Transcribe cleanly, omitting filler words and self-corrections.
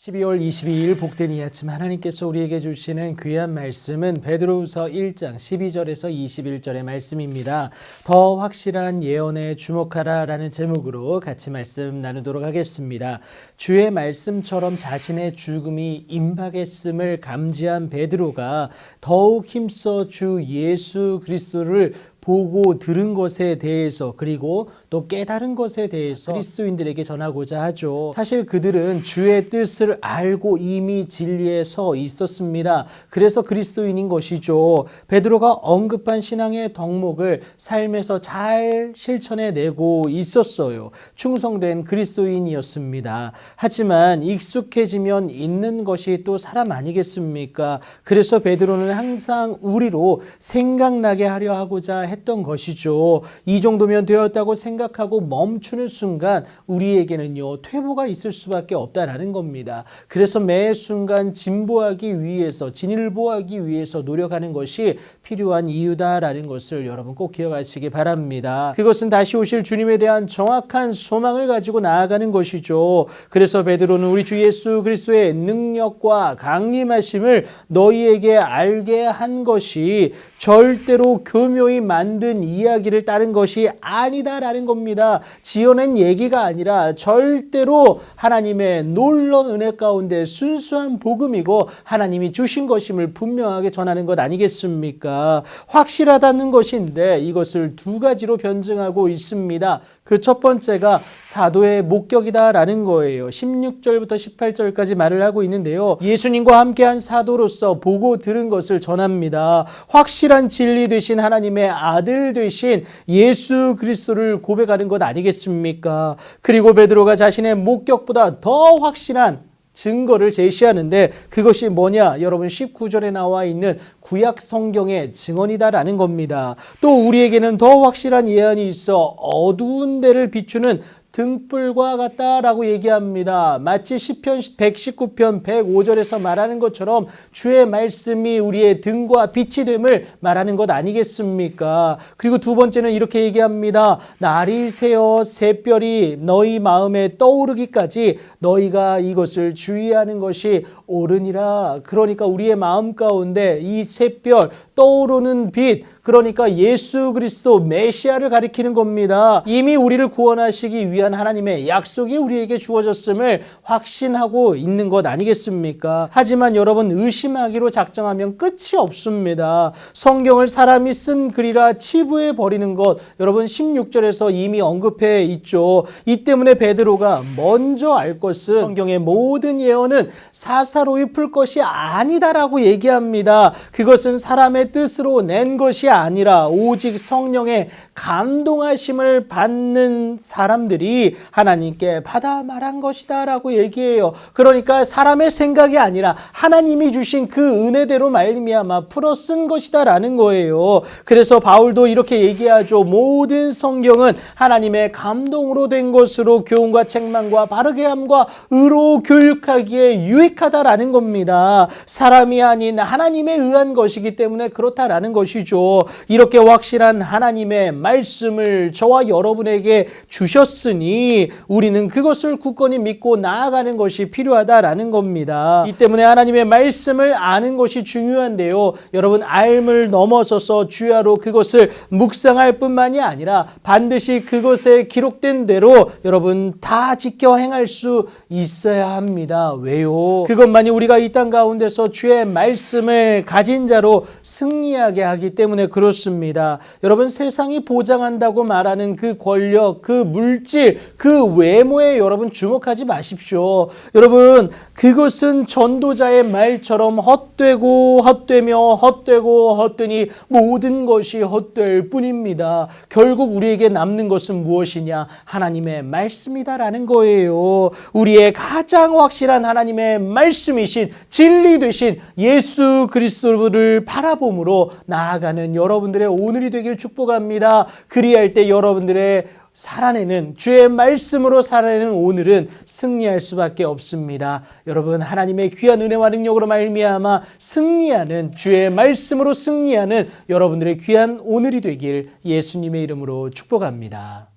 12월 22일 복된 이 아침 하나님께서 우리에게 주시는 귀한 말씀은 베드로후서 1장 12절에서 21절의 말씀입니다. 더 확실한 예언에 주목하라 라는 제목으로 같이 말씀 나누도록 하겠습니다. 주의 말씀처럼 자신의 죽음이 임박했음을 감지한 베드로가 더욱 힘써 주 예수 그리스도를 보고 들은 것에 대해서 그리고 또 깨달은 것에 대해서 그리스도인들에게 전하고자 하죠. 사실 그들은 주의 뜻을 알고 이미 진리에 서 있었습니다. 그래서 그리스도인인 것이죠. 베드로가 언급한 신앙의 덕목을 삶에서 잘 실천해내고 있었어요. 충성된 그리스도인이었습니다. 하지만 익숙해지면 있는 것이 또 사람 아니겠습니까? 그래서 베드로는 항상 우리로 생각나게 하려 하고자 했던 것이죠. 이 정도면 되었다고 생각하고 멈추는 순간 우리에게는요 퇴보가 있을 수밖에 없다라는 겁니다. 그래서 매 순간 진보하기 위해서 진일보하기 위해서 노력하는 것이 필요한 이유다라는 것을 여러분 꼭 기억하시기 바랍니다. 그것은 다시 오실 주님에 대한 정확한 소망을 가지고 나아가는 것이죠. 그래서 베드로는 우리 주 예수 그리스도의 능력과 강림하심을 너희에게 알게 한 것이 절대로 교묘히 만든 이야기를 따른 것이 아니다라는 겁니다. 지어낸 얘기가 아니라 절대로 하나님의 놀라운 은혜 가운데 순수한 복음이고 하나님이 주신 것임을 분명하게 전하는 것 아니겠습니까? 확실하다는 것인데 이것을 두 가지로 변증하고 있습니다. 그 첫 번째가 사도의 목격이다라는 거예요. 16절부터 18절까지 말을 하고 있는데요. 예수님과 함께한 사도로서 보고 들은 것을 전합니다. 확실한 진리 되신 하나님의 아들 되신 예수 그리스도를 고백하는 것 아니겠습니까? 그리고 베드로가 자신의 목격보다 더 확실한 증거를 제시하는데 그것이 뭐냐? 여러분 19절에 나와 있는 구약 성경의 증언이다라는 겁니다. 또 우리에게는 더 확실한 예언이 있어 어두운 데를 비추는 등불과 같다라고 얘기합니다. 마치 시편 119편 105절에서 말하는 것처럼 주의 말씀이 우리의 등과 빛이 됨을 말하는 것 아니겠습니까? 그리고 두 번째는 이렇게 얘기합니다. 날이 새어 새별이 너희 마음에 떠오르기까지 너희가 이것을 주의하는 것이 옳으니라. 그러니까 우리의 마음 가운데 이 새별 떠오르는 빛, 그러니까 예수 그리스도 메시아를 가리키는 겁니다. 이미 우리를 구원하시기 위한 하나님의 약속이 우리에게 주어졌음을 확신하고 있는 것 아니겠습니까? 하지만 여러분 의심하기로 작정하면 끝이 없습니다. 성경을 사람이 쓴 글이라 치부해 버리는 것 여러분 16절에서 이미 언급해 있죠. 이 때문에 베드로가 먼저 알 것은 성경의 모든 예언은 사사로이 풀 것이 아니다라고 얘기합니다. 그것은 사람의 뜻으로 낸 것이 아니라 오직 성령의 감동하심을 받는 사람들이 하나님께 받아 말한 것이다 라고 얘기해요. 그러니까 사람의 생각이 아니라 하나님이 주신 그 은혜대로 말미암아 풀어 쓴 것이다 라는 거예요. 그래서 바울도 이렇게 얘기하죠. 모든 성경은 하나님의 감동으로 된 것으로 교훈과 책망과 바르게 함과 의로 교육하기에 유익하다라는 겁니다. 사람이 아닌 하나님에 의한 것이기 때문에 그렇다라는 것이죠. 이렇게 확실한 하나님의 말씀을 저와 여러분에게 주셨으니 우리는 그것을 굳건히 믿고 나아가는 것이 필요하다라는 겁니다. 이 때문에 하나님의 말씀을 아는 것이 중요한데요. 여러분 알을 넘어서서 주야로 그것을 묵상할 뿐만이 아니라 반드시 그것에 기록된 대로 여러분 다 지켜 행할 수 있어야 합니다. 왜요? 그것만이 우리가 이 땅 가운데서 주의 말씀을 가진 자로 승리하게 하기 때문에 그렇습니다. 여러분 세상이 보장한다고 말하는 그 권력, 그 물질, 그 외모에 여러분 주목하지 마십시오. 여러분 그것은 전도자의 말처럼 헛되고 헛되며 헛되고 헛되니 모든 것이 헛될 뿐입니다. 결국 우리에게 남는 것은 무엇이냐? 하나님의 말씀이다라는 거예요. 우리의 가장 확실한 하나님의 말씀이신 진리 되신 예수 그리스도를 바라봄으로 나아가는 여러분들의 오늘이 되길 축복합니다. 그리할 때 여러분들의 살아내는 주의 말씀으로 살아내는 오늘은 승리할 수밖에 없습니다. 여러분 하나님의 귀한 은혜와 능력으로 말미암아 승리하는 주의 말씀으로 승리하는 여러분들의 귀한 오늘이 되길 예수님의 이름으로 축복합니다.